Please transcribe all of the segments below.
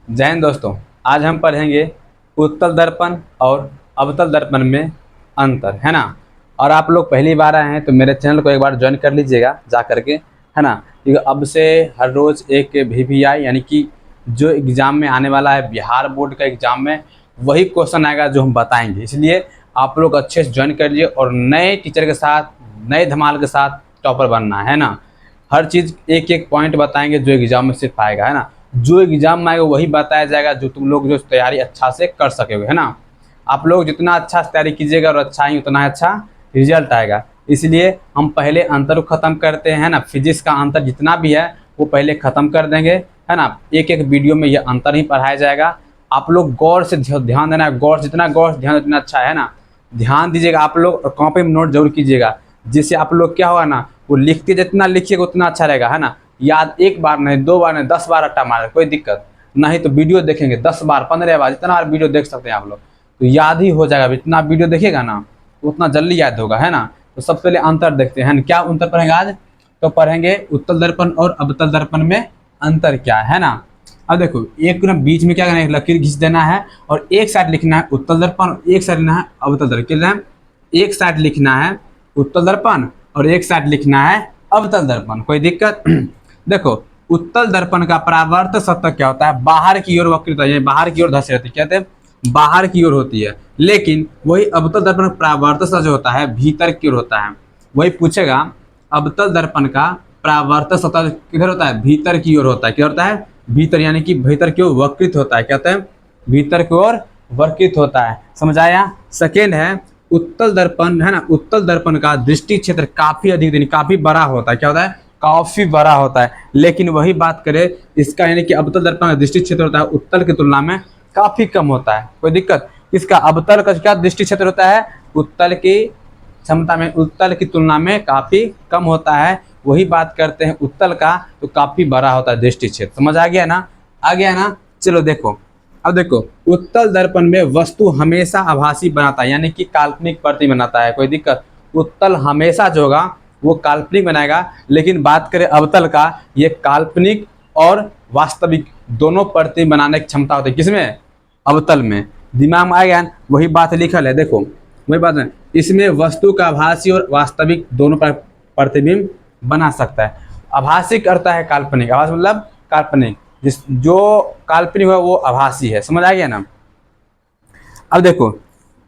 जय हिंद दोस्तों। आज हम पढ़ेंगे उत्तल दर्पण और अवतल दर्पण में अंतर, है ना। और आप लोग पहली बार आए हैं तो मेरे चैनल को एक बार ज्वाइन कर लीजिएगा जा करके, है ना। क्योंकि अब से हर रोज़ एक VVI यानी कि जो एग्ज़ाम में आने वाला है, बिहार बोर्ड का एग्ज़ाम में वही क्वेश्चन आएगा जो हम बताएंगे। इसलिए आप लोग अच्छे से ज्वाइन कर लीजिए और नए टीचर के साथ, नए धमाल के साथ टॉपर बनना है ना। हर चीज़ एक एक पॉइंट बताएंगे जो एग्ज़ाम में सिर्फ आएगा, है ना। जो एग्ज़ाम में आएगा वही बताया जाएगा जो तुम लोग जो तैयारी अच्छा से कर सकोगे, है ना। आप लोग जितना अच्छा से तैयारी कीजिएगा और अच्छा ही उतना अच्छा रिजल्ट आएगा। इसलिए हम पहले अंतर को ख़त्म करते हैं ना। फिजिक्स का अंतर जितना भी है वो पहले ख़त्म कर देंगे, है ना। एक एक वीडियो में ये अंतर ही पढ़ाया जाएगा। आप लोग गौर से ध्यान देना है, गौर जितना गौर से ध्यान उतना अच्छा है ना। ध्यान दीजिएगा आप लोग और कॉपी में नोट जरूर कीजिएगा, जिससे आप लोग क्या होगा ना, वो लिखते जितना लिखिएगा उतना अच्छा रहेगा, है ना। याद एक बार नहीं, 2 बार नहीं, 10 बार रट्टा मारे कोई दिक्कत नहीं। तो वीडियो देखेंगे 10 बार 15 बार, जितना बार वीडियो देख सकते हैं आप लोग, तो याद ही हो जाएगा। जितना वीडियो देखिएगा ना उतना जल्दी याद होगा, है ना। तो सबसे पहले अंतर देखते हैं क्या अंतर पढ़ेंगे आज। तो पढ़ेंगे उत्तल दर्पण और अवतल दर्पण में अंतर क्या है ना। अब देखो, एक ना बीच में क्या करना है, एक लकीर खींच देना है और एक साइड लिखना है उत्तल दर्पण और एक साइड लिखना है अवतल दर्पण। एक साइड लिखना है उत्तल दर्पण और एक साइड लिखना है अवतल दर्पण। कोई दिक्कत? देखो, उत्तल दर्पण का परावर्त सतह क्या होता है, बाहर की ओर वक्रित है, बाहर की ओर धसी रहती है, कहते हैं बाहर की ओर होती है। लेकिन वही अवतल दर्पण परावर्त सतह जो होता है भीतर की ओर होता है। वही पूछेगा, अवतल दर्पण का परावर्त सतह किधर होता है, भीतर की ओर होता है। क्या होता है, भीतर, यानी कि भीतर की ओर वक्रित होता है। क्या होता है, भीतर की ओर वक्रित होता है। समझ आया। सेकेंड है उत्तल दर्पण, है ना। उत्तल दर्पण का दृष्टि क्षेत्र काफी अधिक, काफी बड़ा होता है। क्या होता है, काफी बड़ा होता है। लेकिन वही बात करें इसका, यानी कि अवतल दर्पण का दृष्टि क्षेत्र होता है उत्तल की तुलना में काफी कम होता है। कोई दिक्कत? इसका अवतल का क्या दृष्टि क्षेत्र होता है, उत्तल की क्षमता में, उत्तल की तुलना में काफी कम होता है। वही बात करते हैं उत्तल का, तो काफी बड़ा होता है दृष्टि क्षेत्र। समझ आ गया ना, आ गया ना। चलो देखो, अब देखो, उत्तल दर्पण में वस्तु हमेशा आभासी बनाता है, यानी कि काल्पनिक प्रति बनाता है। कोई दिक्कत? उत्तल हमेशा जो होगा वो काल्पनिक बनाएगा। लेकिन बात करें अवतल का, ये काल्पनिक और वास्तविक दोनों प्रति बनाने की क्षमता होती है। किसमें? अवतल में। दिमाग में आ गया? वही बात लिखल है, देखो वही बात है। इसमें वस्तु का आभासी और वास्तविक दोनों प्रतिबिंब बना सकता है। आभासी करता है काल्पनिक, आभास मतलब काल्पनिक, जिस जो काल्पनिक है वो आभासी है। समझ आ गया ना। अब देखो,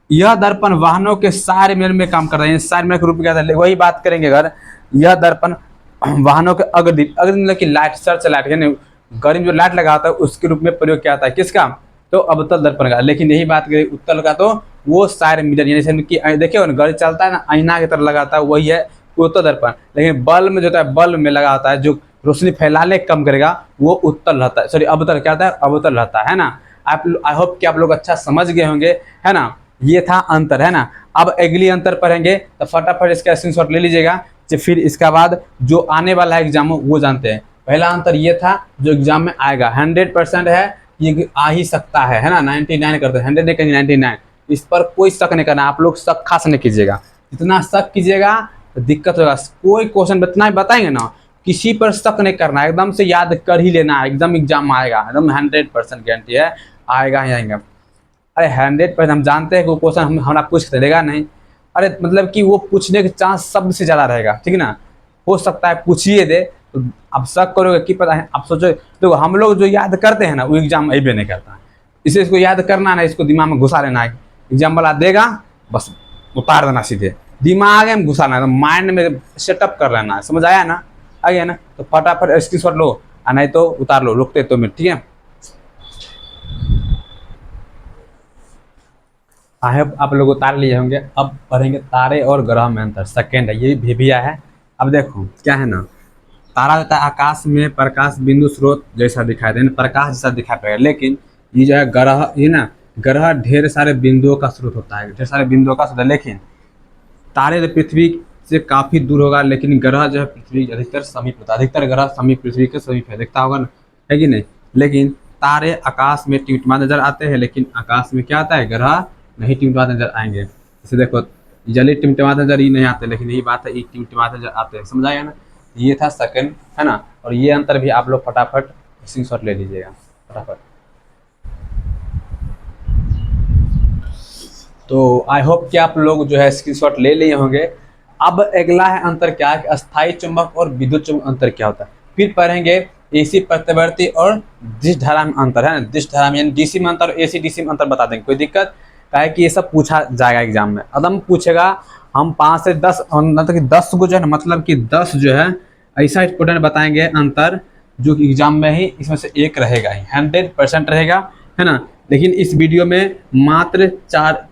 यह दर्पण वाहनों के सारे मिलन में काम कर रहे हैं, सारे मिलन के रूप में क्या था, वही बात करेंगे। अगर यह दर्पण वाहनों के अग्रदीप, अग्रदीप मतलब कि लाइट, सर्च लाइट, यानी गर्मी जो लाइट लगा होता है उसके रूप में प्रयोग किया जाता है। किसका? तो अवतल दर्पण का। लेकिन यही बात करें उत्तल का, तो वो सारे मिरर, यानी कि देखिए गाड़ी चलता है ना, आईना की तरह लगाता है, वही है उत्तल दर्पण। लेकिन बल्ब में जो होता है, बल्ब में लगा होता है जो रोशनी फैलाने कम करेगा, वो उत्तल रहता है, सॉरी अवतल। क्या होता है, अवतल रहता है ना। आप, आई होप कि आप लोग अच्छा समझ गए होंगे, है ना। ये था अंतर, है ना। अब अगली अंतर पढ़ेंगे तो फटाफट इसका स्क्रीनशॉट ले लीजिएगा। फिर इसके बाद जो आने वाला है एग्जाम वो जानते हैं। पहला अंतर ये था जो एग्जाम में आएगा, 100% है, ये आ ही सकता है ना। 99 करते हैं, 100 नहीं कहेंगे, 99। इस पर कोई शक नहीं करना, आप लोग शक खास नहीं कीजिएगा। जितना शक कीजिएगा तो दिक्कत होगा। कोई क्वेश्चन इतना ही बताएंगे ना, किसी पर शक नहीं करना, एकदम से याद कर ही लेना है। एकदम एग्जाम में आएगा, एकदम 100% गारंटी है, आएगा ही आएगा। अरे 100% हम जानते हैं कि वो क्वेश्चन हमारा पूछ देगा नहीं। अरे मतलब कि वो पूछने के चांस सबसे ज़्यादा रहेगा, ठीक ना। हो सकता है पूछिए दे, तो आप शक करोगे कि पता है, आप सोचो। तो हम लोग जो याद करते हैं ना वो एग्जाम अभी नहीं करता है। इसे इसको याद करना ना, इसको दिमाग में घुसा लेना है। एग्जाम वाला देगा, बस उतार देना सीधे दिमाग में घुसाना है, तो माइंड में सेटअप कर लेना है। समझ आया ना, आ गया ना। तो फटाफट स्क्रीनशॉट लो, नहीं तो उतार लो, रुकते तो मिनट, ठीक है। आई होप आप लोग उतार लिए होंगे। अब पढ़ेंगे तारे और ग्रह में अंतर, सेकेंड है, ये भी है। अब देखो क्या है ना, तारा होता है आकाश में प्रकाश बिंदु स्रोत जैसा दिखाई दे, प्रकाश जैसा दिखाई पड़ेगा। लेकिन ये जो है ग्रह, ये ना ग्रह ढेर सारे बिंदुओं का स्रोत होता है, ढेर सारे बिंदुओं का स्रोत है। लेकिन तारे पृथ्वी से काफ़ी दूर होगा, लेकिन ग्रह जो है पृथ्वी अधिकतर समीप होता है। अधिकतर ग्रह समीप, पृथ्वी के समीप है, दिखता होगा ना, है कि नहीं। लेकिन तारे आकाश में टिमटिमाते नजर आते हैं, लेकिन आकाश में क्या आता है, ग्रह नहीं टिमटिमाते नजर आएंगे। जैसे देखो, जल्दी टिमटिमाते नजर ही नहीं आते, लेकिन यही बात है, ये टिमटिमाते नजर आते हैं। समझ आया ना। ये था सेकंड, है ना। और ये अंतर भी आप लोग फटाफट स्क्रीनशॉट ले लीजिएगा फटाफट। तो आई होप कि आप लोग जो है स्क्रीनशॉट ले लिए होंगे। अब अगला है अंतर क्या है, अस्थायी चुंबक और विद्युत चुंबक अंतर क्या होता है। फिर पढ़ेंगे एसी प्रत्यावर्ती और डिश धारा में अंतर है ना, डिश धारा में यानी डीसी में अंतर, एसी डीसी में अंतर बता देंगे, कोई दिक्कत का है कि ये सब पूछा जाएगा एग्जाम में। एकदम पूछेगा, हम 5 से 10 मतलब कि 10 को जो है ना, मतलब कि 10 जो है ऐसा इंपोर्टेंट बताएंगे अंतर जो कि एग्जाम में ही इसमें से एक रहेगा ही, 100% रहेगा, है ना। लेकिन इस वीडियो में मात्र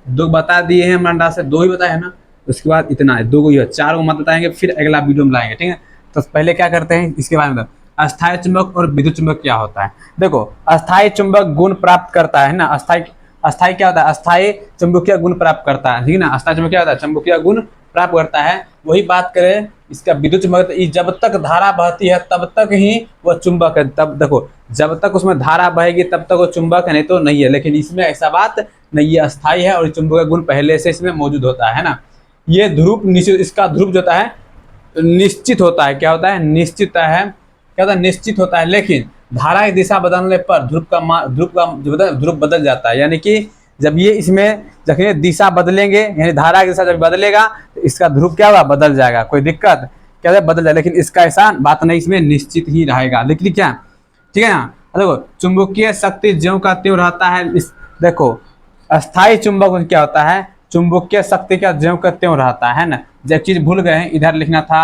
2 बता दिए हैं, हमारा से 2 ही बताए हैं ना, उसके बाद इतना है, 2 को ही 4 को मत बताएंगे, फिर अगला वीडियो में लाएंगे, ठीक है। तो पहले क्या करते हैं इसके बारे में, अस्थायी चुंबक और विद्युत चुंबक क्या होता है। देखो, अस्थायी चुंबक गुण प्राप्त करता है ना, अस्थायी क्या होता है, अस्थायी चुंबकीय गुण प्राप्त करता है, ठीक है ना। अस्थायी चुंबक क्या होता है, चुंबकीय गुण प्राप्त करता है। वही बात करें इसका विद्युत चुंबक, जब तक धारा बहती है तब तक ही वह चुंबक है। तब देखो, जब तक उसमें धारा बहेगी तब तक वो चुंबक है, नहीं तो नहीं है। लेकिन इसमें ऐसा बात नहीं है, अस्थायी है और चुंबकीय गुण पहले से इसमें मौजूद होता है ना। ये ध्रुव निश्चित, इसका ध्रुव जो होता है निश्चित होता है, क्या होता है, निश्चित है, क्या होता है, निश्चित होता है। लेकिन धारा की दिशा बदलने पर ध्रुव बदल जाता है, यानी कि जब ये इसमें जब दिशा बदलेंगे, यानी धारा की दिशा जब बदलेगा तो इसका ध्रुव क्या होगा, बदल जाएगा, कोई दिक्कत क्या है, बदल जाएगा। लेकिन इसका ऐसा बात नहीं, इसमें निश्चित ही रहेगा। लेकिन क्या, ठीक है ना। देखो, चुंबकीय शक्ति ज्यों का त्यों रहता है। इस देखो, अस्थायी चुंबक क्या होता है, चुंबकीय शक्ति का ज्यों का त्यों रहता है ना। जब चीज भूल गए, इधर लिखना था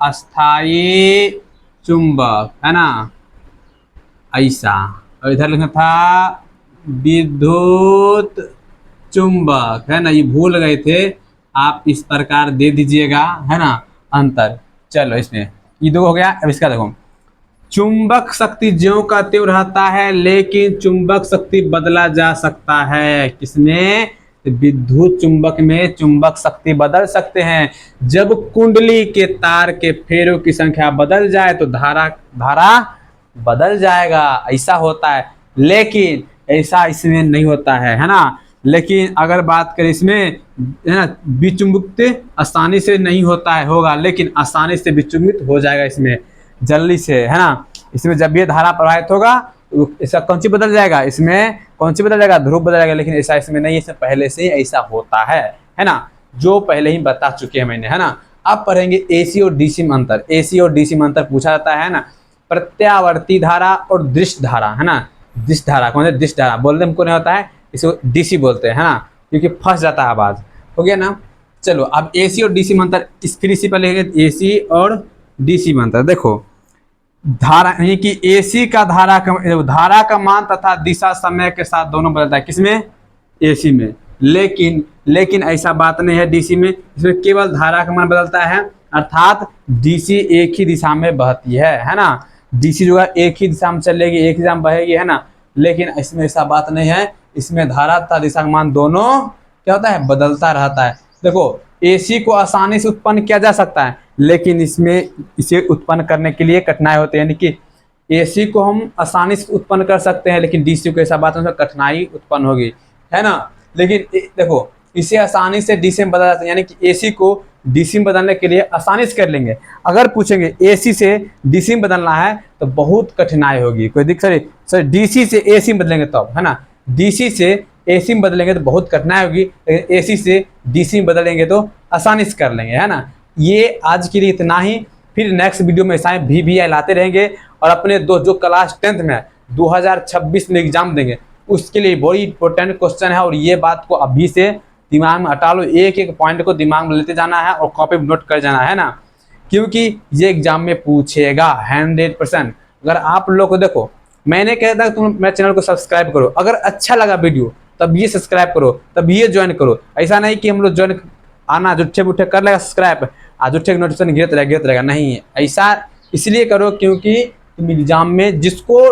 अस्थायी चुंबक, है ना, ऐसा, और इधर लिखना था विद्युत चुंबक, है ना, ये भूल गए थे आप, इस प्रकार दे दीजिएगा, है ना, अंतर। चलो, इसमें ये 2 हो गया। अब इसका देखो, चुंबक शक्ति ज्यों का त्यों रहता है, लेकिन चुंबक शक्ति बदला जा सकता है। किसमें, विद्युत चुंबक में चुंबक शक्ति बदल सकते हैं। जब कुंडली के तार के फेरों की संख्या बदल जाए तो धारा बदल जाएगा, ऐसा होता है। लेकिन ऐसा इसमें नहीं होता है ना। लेकिन अगर बात करें इसमें, है ना, विचुंबित आसानी से नहीं होता है, होगा, लेकिन आसानी से विचुंबित हो जाएगा इसमें, जल्दी से, है ना। इसमें जब ये धारा प्रवाहित होगा तो इसका कौन सी बदल जाएगा, इसमें कौन सी बदल जाएगा, ध्रुव बदल जाएगा। लेकिन ऐसा इसमें नहीं, इसमें पहले से ही ऐसा होता है ना, जो पहले ही बता चुके हैं मैंने, है ना। अब पढ़ेंगे एसी और डीसी में अंतर। एसी और डीसी में अंतर पूछा जाता है ना। प्रत्यावर्ती धारा और दृश्य धारा, है ना। दृश्य धारा कौन है, दृश्य धारा बोलने में कौन होता है, इसको डीसी बोलते हैं, है ना, क्योंकि फंस जाता है आवाज, हो गया ना। चलो, अब एसी और डीसी में अंतर, फिर इसी पर लेंगे एसी और डीसी में अंतर। देखो, धारा यानी कि एसी का धारा का मान तथा दिशा समय के साथ दोनों बदलता है। किसमें, एसी में। लेकिन ऐसा बात नहीं है डीसी में, इसमें केवल धारा का मान बदलता है, अर्थात डीसी एक ही दिशा में बहती है ना। डीसी जो है एक ही दिशा में चलेगी, एक ही दिशा में बहेगी, है ना। लेकिन इसमें ऐसा बात नहीं है, इसमें धारा तथा दिशा का मान दोनों क्या होता है, बदलता रहता है। देखो, एसी को आसानी से उत्पन्न किया जा सकता है, लेकिन इसमें इसे उत्पन्न करने के लिए कठिनाई होती है। यानी कि एसी को हम आसानी से उत्पन्न कर सकते हैं, लेकिन डीसी को ऐसा बात है, कठिनाई उत्पन्न होगी, है ना। लेकिन देखो, इसे आसानी से डीसी में बदला जाता है, यानी कि एसी को डीसी में बदलने के लिए आसानी से कर लेंगे। अगर पूछेंगे एसी से डीसी में बदलना है तो बहुत कठिनाई होगी, कोई दिक्कत सर डीसी से एसी में बदलेंगे तब, है ना। डीसी से एसी में बदलेंगे तो बहुत कठिनाई होगी, लेकिन एसी से डीसी में बदलेंगे तो आसानी से कर लेंगे, है ना। ये आज के लिए इतना ही। फिर नेक्स्ट वीडियो में ऐसा VVI लाते रहेंगे, और अपने जो क्लास 10th में 2026 में एग्जाम देंगे उसके लिए बड़ी इंपॉर्टेंट क्वेश्चन है। और ये बात को अभी से दिमाग में हटा लो, एक एक पॉइंट को दिमाग में लेते जाना है और कॉपी में नोट कर जाना है ना, क्योंकि ये एग्जाम में पूछेगा 100%। अगर आप लोग को देखो, मैंने कहा था तुम मेरे चैनल को सब्सक्राइब करो, अगर अच्छा लगा वीडियो तब ये सब्सक्राइब करो, तब ये ज्वाइन करो। ऐसा नहीं कि हम लोग ज्वाइन आना जुट्ठे बुट्ठे कर लेगा सब्सक्राइब, आज जुट्ठे नोटिफिकेशन गिरत रहेगा, नहीं। ऐसा इसलिए करो क्योंकि तुम एग्जाम में जिसको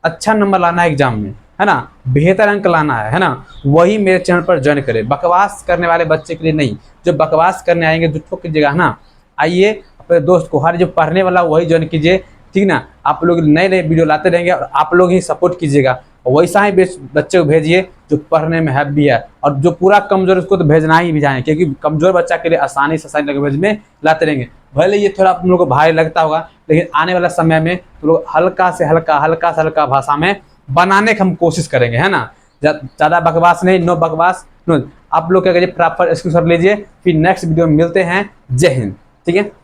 अच्छा नंबर लाना है एग्जाम में, है ना, बेहतर अंक लाना है ना, वही मेरे चैनल पर ज्वाइन करे। बकवास करने वाले बच्चे के लिए नहीं, जो बकवास करने आएंगे जुट्ठों कीजिएगा, है ना। आइए अपने दोस्त को, हर जो पढ़ने वाला वही ज्वाइन कीजिए, ठीक ना। आप लोग नए नए वीडियो लाते रहेंगे और आप लोग ही सपोर्ट कीजिएगा, और वैसा ही बच्चे को भेजिए जो पढ़ने में हैप्पी है, और जो पूरा कमजोर उसको तो भेजना ही जाए, क्योंकि कमजोर बच्चा के लिए आसानी से आसानी लैंग्वेज में लाते रहेंगे। भले ये थोड़ा आप लोगों को भारी लगता होगा, लेकिन आने वाला समय में तो लोग हल्का से हल्का भाषा में बनाने की हम कोशिश करेंगे, है ना। ज़्यादा बकवास नहीं, नो बकवास, नो आप लोग क्या करिए, फटाफट स्क्रीनशॉट लीजिए। फिर नेक्स्ट वीडियो में मिलते हैं। जय हिंद। ठीक है।